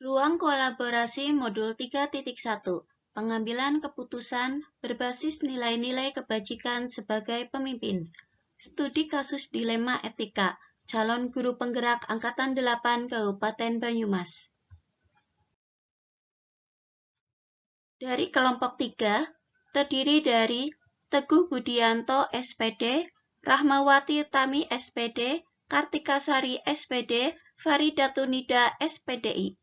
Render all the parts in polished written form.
Ruang kolaborasi modul 3.1 Pengambilan keputusan berbasis nilai-nilai kebajikan sebagai pemimpin. Studi kasus dilema etika, calon guru penggerak Angkatan 8 Kabupaten Banyumas. Dari kelompok 3, terdiri dari Teguh Budianto SPD, Rahmawati Tami SPD, Kartika Sari SPD, Faridatunida SPDI.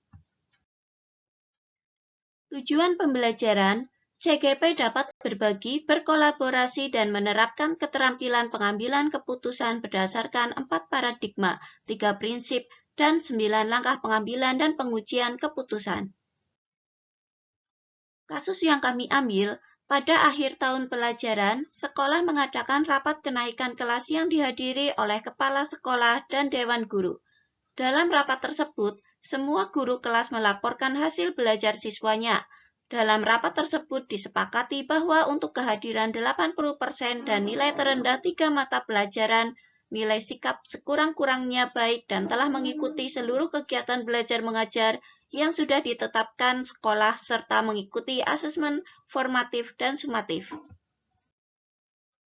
Tujuan pembelajaran, CGP dapat berbagi, berkolaborasi, dan menerapkan keterampilan pengambilan keputusan berdasarkan 4 paradigma, 3 prinsip, dan 9 langkah pengambilan dan pengujian keputusan. Kasus yang kami ambil, pada akhir tahun pelajaran, sekolah mengadakan rapat kenaikan kelas yang dihadiri oleh kepala sekolah dan dewan guru. Dalam rapat tersebut, semua guru kelas melaporkan hasil belajar siswanya. Dalam rapat tersebut disepakati bahwa untuk kehadiran 80% dan nilai terendah 3 mata pelajaran, nilai sikap sekurang-kurangnya baik dan telah mengikuti seluruh kegiatan belajar mengajar yang sudah ditetapkan sekolah serta mengikuti asesmen formatif dan sumatif.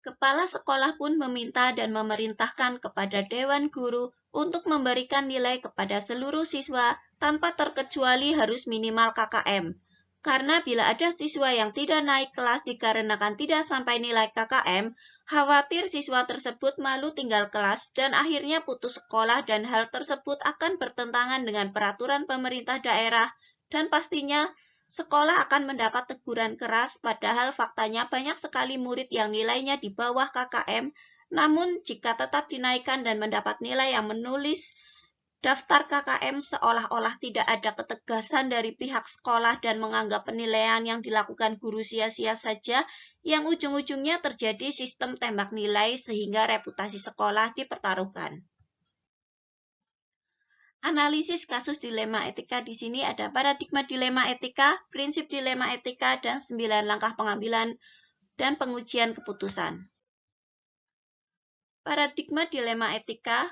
Kepala sekolah pun meminta dan memerintahkan kepada Dewan Guru untuk memberikan nilai kepada seluruh siswa tanpa terkecuali harus minimal KKM. Karena bila ada siswa yang tidak naik kelas dikarenakan tidak sampai nilai KKM, khawatir siswa tersebut malu tinggal kelas dan akhirnya putus sekolah dan hal tersebut akan bertentangan dengan peraturan pemerintah daerah dan pastinya sekolah akan mendapat teguran keras, padahal faktanya banyak sekali murid yang nilainya di bawah KKM, namun jika tetap dinaikkan dan mendapat nilai yang menulis daftar KKM seolah-olah tidak ada ketegasan dari pihak sekolah dan menganggap penilaian yang dilakukan guru sia-sia saja, yang ujung-ujungnya terjadi sistem tembak nilai sehingga reputasi sekolah dipertaruhkan. Analisis kasus dilema etika di sini ada paradigma dilema etika, prinsip dilema etika, dan 9 langkah pengambilan dan pengujian keputusan. Paradigma dilema etika,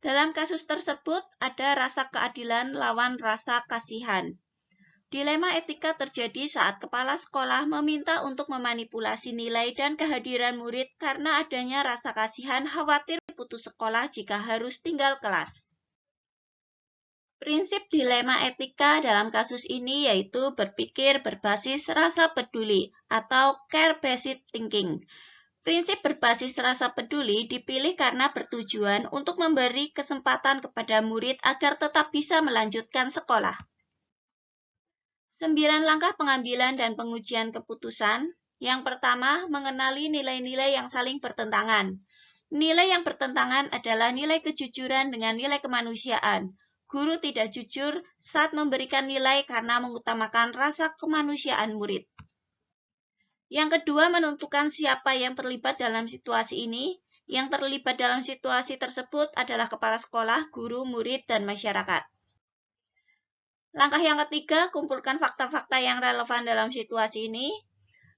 dalam kasus tersebut ada rasa keadilan lawan rasa kasihan. Dilema etika terjadi saat kepala sekolah meminta untuk memanipulasi nilai dan kehadiran murid karena adanya rasa kasihan khawatir putus sekolah jika harus tinggal kelas. Prinsip dilema etika dalam kasus ini yaitu berpikir berbasis rasa peduli atau care-based thinking. Prinsip berbasis rasa peduli dipilih karena bertujuan untuk memberi kesempatan kepada murid agar tetap bisa melanjutkan sekolah. 9 langkah pengambilan dan pengujian keputusan. Yang pertama, mengenali nilai-nilai yang saling bertentangan. Nilai yang bertentangan adalah nilai kejujuran dengan nilai kemanusiaan. Guru tidak jujur saat memberikan nilai karena mengutamakan rasa kemanusiaan murid. Yang kedua, menentukan siapa yang terlibat dalam situasi ini. Yang terlibat dalam situasi tersebut adalah kepala sekolah, guru, murid, dan masyarakat. Langkah yang ketiga, kumpulkan fakta-fakta yang relevan dalam situasi ini.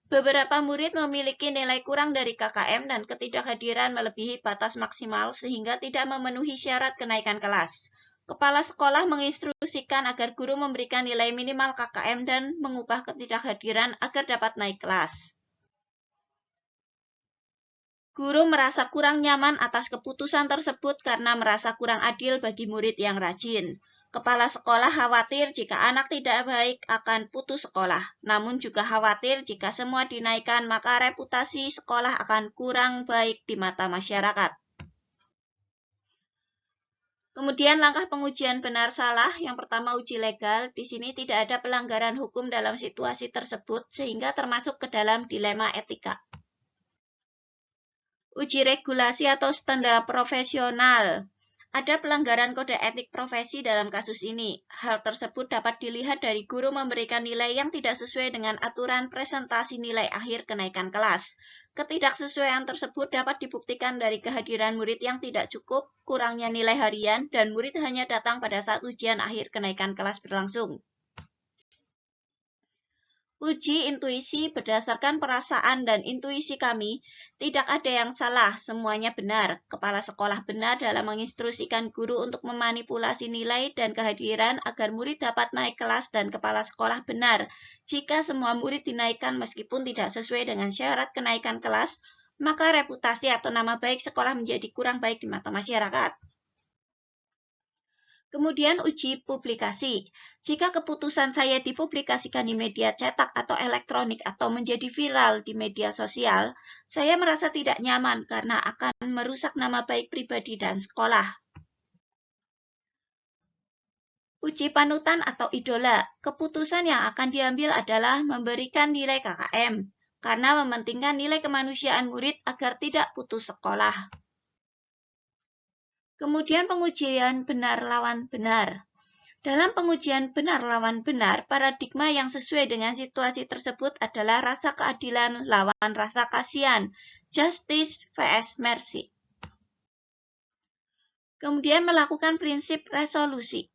Beberapa murid memiliki nilai kurang dari KKM dan ketidakhadiran melebihi batas maksimal sehingga tidak memenuhi syarat kenaikan kelas. Kepala sekolah menginstruksikan agar guru memberikan nilai minimal KKM dan mengubah ketidakhadiran agar dapat naik kelas. Guru merasa kurang nyaman atas keputusan tersebut karena merasa kurang adil bagi murid yang rajin. Kepala sekolah khawatir jika anak tidak baik akan putus sekolah, namun juga khawatir jika semua dinaikkan maka reputasi sekolah akan kurang baik di mata masyarakat. Kemudian langkah pengujian benar salah, yang pertama uji legal, di sini tidak ada pelanggaran hukum dalam situasi tersebut sehingga termasuk ke dalam dilema etika. Uji regulasi atau standar profesional. Ada pelanggaran kode etik profesi dalam kasus ini. Hal tersebut dapat dilihat dari guru memberikan nilai yang tidak sesuai dengan aturan presentasi nilai akhir kenaikan kelas. Ketidaksesuaian tersebut dapat dibuktikan dari kehadiran murid yang tidak cukup, kurangnya nilai harian, dan murid hanya datang pada saat ujian akhir kenaikan kelas berlangsung. Uji intuisi berdasarkan perasaan dan intuisi kami, tidak ada yang salah, semuanya benar. Kepala sekolah benar dalam menginstruksikan guru untuk memanipulasi nilai dan kehadiran agar murid dapat naik kelas dan kepala sekolah benar. Jika semua murid dinaikkan meskipun tidak sesuai dengan syarat kenaikan kelas, maka reputasi atau nama baik sekolah menjadi kurang baik di mata masyarakat. Kemudian uji publikasi. Jika keputusan saya dipublikasikan di media cetak atau elektronik atau menjadi viral di media sosial, saya merasa tidak nyaman karena akan merusak nama baik pribadi dan sekolah. Uji panutan atau idola. Keputusan yang akan diambil adalah memberikan nilai KKM, karena mementingkan nilai kemanusiaan murid agar tidak putus sekolah. Kemudian pengujian benar lawan benar. Dalam pengujian benar lawan benar, paradigma yang sesuai dengan situasi tersebut adalah rasa keadilan lawan rasa kasihan, justice vs mercy. Kemudian melakukan prinsip resolusi.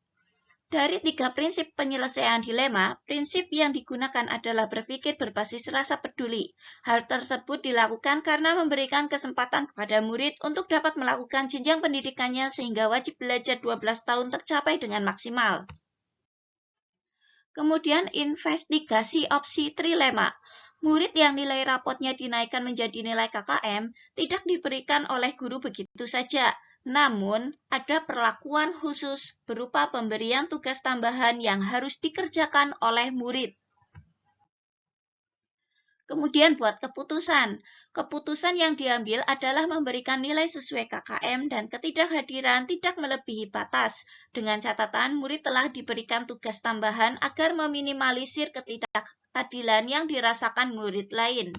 Dari 3 prinsip penyelesaian dilema, prinsip yang digunakan adalah berpikir berbasis rasa peduli. Hal tersebut dilakukan karena memberikan kesempatan kepada murid untuk dapat melakukan jenjang pendidikannya sehingga wajib belajar 12 tahun tercapai dengan maksimal. Kemudian investigasi opsi trilema. Murid yang nilai rapotnya dinaikkan menjadi nilai KKM tidak diberikan oleh guru begitu saja. Namun, ada perlakuan khusus berupa pemberian tugas tambahan yang harus dikerjakan oleh murid. Kemudian buat keputusan. Keputusan yang diambil adalah memberikan nilai sesuai KKM dan ketidakhadiran tidak melebihi batas. Dengan catatan, murid telah diberikan tugas tambahan agar meminimalisir ketidakadilan yang dirasakan murid lain.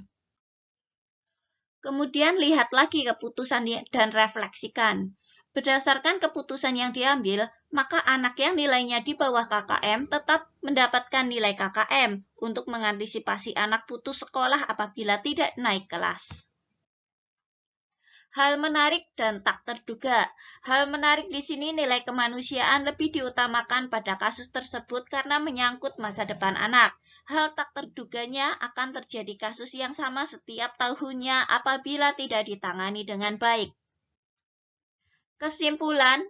Kemudian lihat lagi keputusan dan refleksikan. Berdasarkan keputusan yang diambil, maka anak yang nilainya di bawah KKM tetap mendapatkan nilai KKM untuk mengantisipasi anak putus sekolah apabila tidak naik kelas. Hal menarik dan tak terduga. Hal menarik di sini nilai kemanusiaan lebih diutamakan pada kasus tersebut karena menyangkut masa depan anak. Hal tak terduganya akan terjadi kasus yang sama setiap tahunnya apabila tidak ditangani dengan baik. Kesimpulan,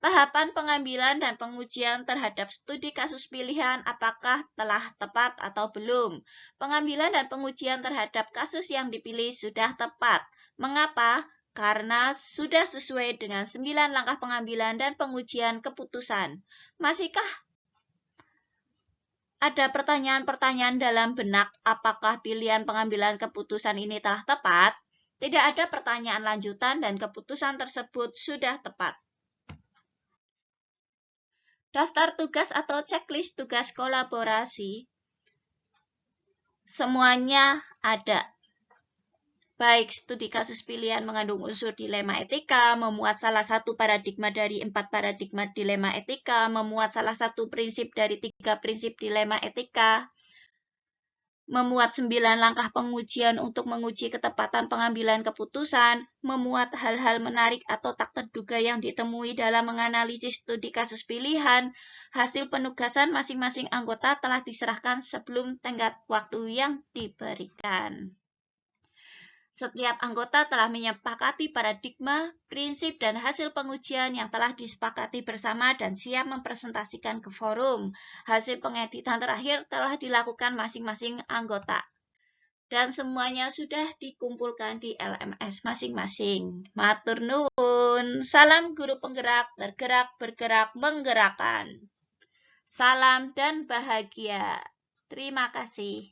tahapan pengambilan dan pengujian terhadap studi kasus pilihan apakah telah tepat atau belum. Pengambilan dan pengujian terhadap kasus yang dipilih sudah tepat. Mengapa? Karena sudah sesuai dengan 9 langkah pengambilan dan pengujian keputusan. Masihkah ada pertanyaan-pertanyaan dalam benak apakah pilihan pengambilan keputusan ini telah tepat? Tidak ada pertanyaan lanjutan dan keputusan tersebut sudah tepat. Daftar tugas atau checklist tugas kolaborasi semuanya ada. Baik studi kasus pilihan mengandung unsur dilema etika, memuat salah satu paradigma dari 4 paradigma dilema etika, memuat salah satu prinsip dari 3 prinsip dilema etika, memuat 9 langkah pengujian untuk menguji ketepatan pengambilan keputusan, memuat hal-hal menarik atau tak terduga yang ditemui dalam menganalisis studi kasus pilihan. Hasil penugasan masing-masing anggota telah diserahkan sebelum tenggat waktu yang diberikan. Setiap anggota telah menyepakati paradigma, prinsip, dan hasil pengujian yang telah disepakati bersama dan siap mempresentasikan ke forum. Hasil pengeditan terakhir telah dilakukan masing-masing anggota. Dan semuanya sudah dikumpulkan di LMS masing-masing. Matur nuwun. Salam guru penggerak, tergerak, bergerak, menggerakkan. Salam dan bahagia. Terima kasih.